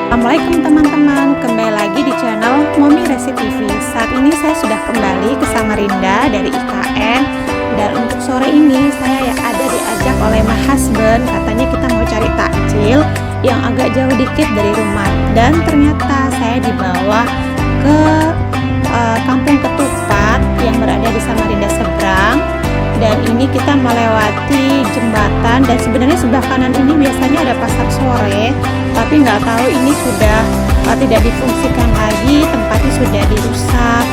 Assalamualaikum teman-teman, kembali lagi di channel Momi Resi TV. Saat ini saya sudah kembali ke Samarinda dari IKN. Dan untuk sore ini saya ada diajak oleh my husband. Katanya kita mau cari takjil yang agak jauh dikit dari rumah. Dan ternyata saya dibawa ke Kampung Ketupat yang berada di Samarinda seberang. Dan ini kita melewati jembatan, dan sebenarnya sebelah kanan ini biasanya ada pasar sore, tapi nggak tahu ini sudah tidak difungsikan lagi, tempatnya sudah dirusak.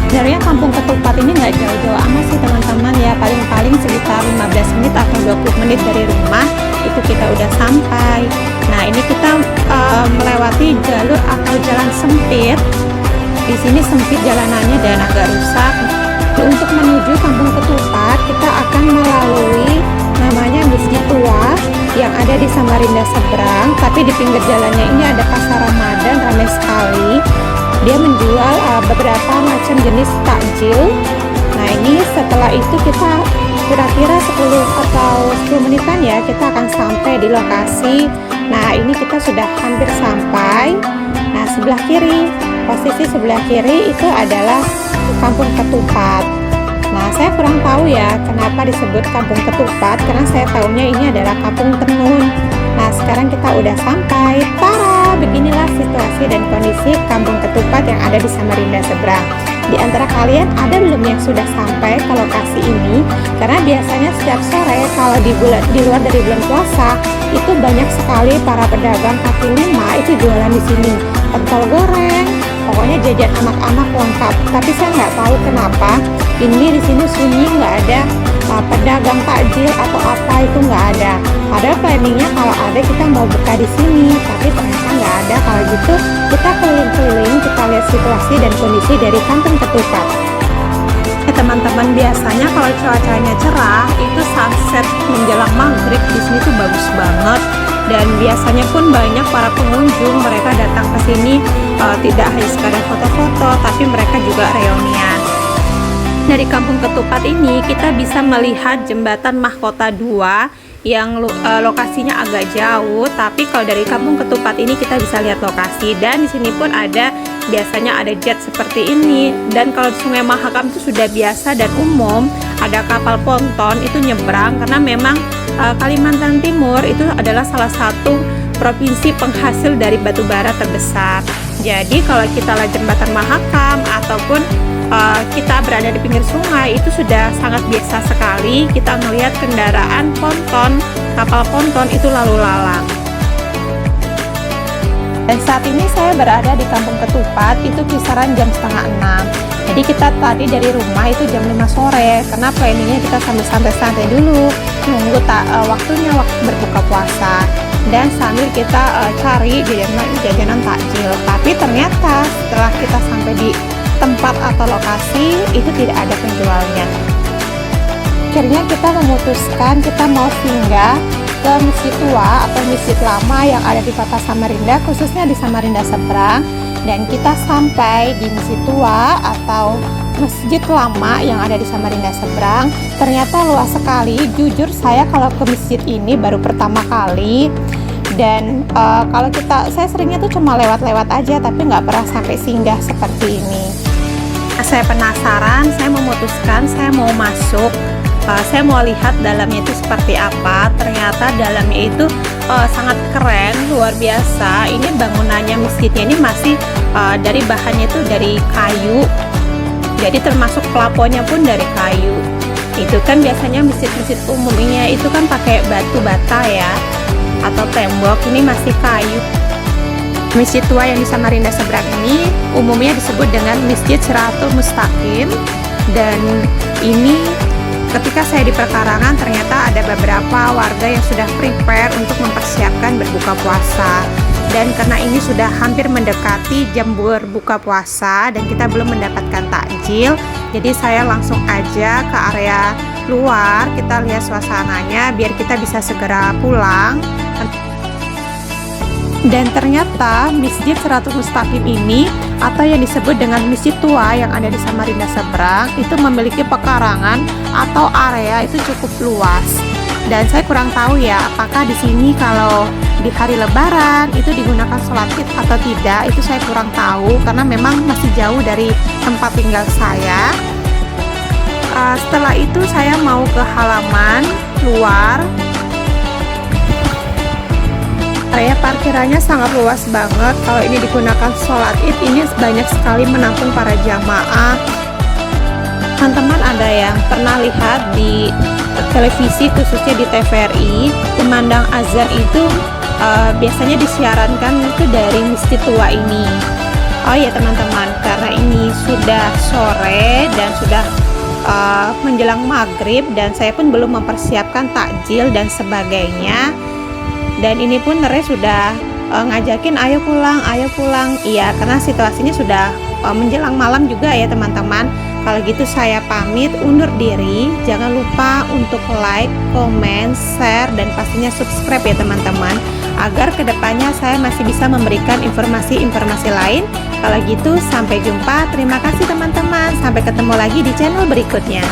Sebenarnya Kampung Ketupat ini nggak jauh-jauh amat sih teman-teman ya, paling-paling sekitar 15 menit atau 20 menit dari rumah itu kita udah sampai. Nah ini kita melewati jalur atau jalan sempit. Di sini sempit jalanannya dan agak rusak. Untuk menuju Kampung Ketupat kita akan melalui namanya Masjid Tua yang ada di Samarinda seberang, tapi di pinggir jalannya ini ada pasar Ramadan ramai sekali. Dia menjual beberapa macam jenis takjil. Nah ini setelah itu kita kira-kira 10 atau 10 menitan ya kita akan sampai di lokasi. Nah ini kita sudah hampir sampai. Nah sebelah kiri, posisi sebelah kiri itu adalah Kampung Ketupat. Nah saya kurang tahu ya kenapa disebut Kampung Ketupat, karena saya tahunya ini adalah Kampung Tenun. Nah sekarang kita udah sampai. Tara, beginilah situasi dan kondisi Kampung Ketupat yang ada di Samarinda seberang. Di antara kalian ada belum yang sudah sampai ke lokasi ini? Karena biasanya setiap sore kalau di luar dari bulan puasa itu banyak sekali para pedagang kaki lima itu jualan di sini. Pentol goreng, pokoknya jajan anak-anak lengkap. Tapi saya nggak tahu kenapa ini di sini sunyi, nggak ada pedagang takjil atau apa, itu nggak ada. Padahal planningnya kalau ada kita mau buka di sini, tapi ternyata nggak ada. Kalau gitu kita keliling-keliling, kita lihat situasi dan kondisi dari Kampung Ketupat. Teman-teman, biasanya kalau cuacanya cerah itu sunset menjelang maghrib di sini tuh bagus banget. Dan biasanya pun banyak para pengunjung, mereka datang ke sini tidak hanya sekadar foto-foto, tapi mereka juga reunian. Dari Kampung Ketupat ini kita bisa melihat jembatan Mahkota 2 yang lokasinya agak jauh, tapi kalau dari Kampung Ketupat ini kita bisa lihat lokasi. Dan di sini pun biasanya ada jet seperti ini. Dan kalau di Sungai Mahakam itu sudah biasa dan umum, ada kapal ponton itu nyebrang, karena memang Kalimantan Timur itu adalah salah satu provinsi penghasil dari batu bara terbesar. Jadi kalau kita lihat jembatan Mahakam ataupun kita berada di pinggir sungai itu sudah sangat biasa sekali kita melihat kendaraan ponton, kapal ponton itu lalu lalang. Dan saat ini saya berada di Kampung Ketupat itu kisaran jam setengah 6. Jadi kita tadi dari rumah itu jam 5 sore, karena planningnya kita sambil santai-santai dulu, nunggu waktunya berbuka puasa, dan sambil kita cari jajanan takjil. Tapi ternyata setelah kita sampai di tempat atau lokasi itu tidak ada penjualnya. Akhirnya kita memutuskan kita mau singgah ke Masjid Tua atau Masjid Lama yang ada di Kota Samarinda, khususnya di Samarinda seberang. Dan kita sampai di Masjid Tua atau Masjid Lama yang ada di Samarinda seberang. Ternyata luas sekali. Jujur saya kalau ke masjid ini baru pertama kali. Dan kalau saya seringnya tuh cuma lewat-lewat aja, tapi nggak pernah sampai singgah seperti ini. Nah, saya penasaran, saya memutuskan saya mau masuk. Saya mau lihat dalamnya itu seperti apa. Ternyata dalamnya itu sangat keren, luar biasa. Ini bangunannya masjidnya ini masih dari bahannya itu dari kayu. Jadi termasuk pelafonnya pun dari kayu. Itu kan biasanya masjid-masjid umumnya itu kan pakai batu bata ya, atau tembok. Ini masih kayu. Masjid Tua yang di Samarinda seberang ini umumnya disebut dengan Masjid Siratul Mustaqim. Dan ini ketika saya di perkarangan ternyata ada beberapa warga yang sudah prepare untuk mempersiapkan berbuka puasa. Dan karena ini sudah hampir mendekati jam berbuka puasa dan kita belum mendapatkan takjil, jadi saya langsung aja ke area luar, kita lihat suasananya biar kita bisa segera pulang. Dan ternyata Masjid Siratul Mustaqim ini atau yang disebut dengan Masjid Tua yang ada di Samarinda seberang itu memiliki pekarangan atau area itu cukup luas. Dan saya kurang tahu ya apakah di sini kalau di hari Lebaran itu digunakan sholat id atau tidak, itu saya kurang tahu karena memang masih jauh dari tempat tinggal saya. Setelah itu saya mau ke halaman luar. Area parkirannya sangat luas banget. Kalau ini digunakan sholat id, ini banyak sekali menampung para jamaah. Teman-teman ada yang pernah lihat di televisi, khususnya di TVRI, pemandang azan itu biasanya disiarankan itu dari masjid tua ini. Oh ya teman-teman, karena ini sudah sore dan sudah menjelang maghrib, dan saya pun belum mempersiapkan takjil dan sebagainya, dan ini pun Nere sudah ngajakin ayo pulang. Iya, karena situasinya sudah menjelang malam juga ya teman-teman. Kalau gitu saya pamit undur diri. Jangan lupa untuk like, komen, share, dan pastinya subscribe ya teman-teman, agar kedepannya saya masih bisa memberikan informasi-informasi lain. Kalau gitu sampai jumpa. Terima kasih teman-teman. Sampai ketemu lagi di channel berikutnya.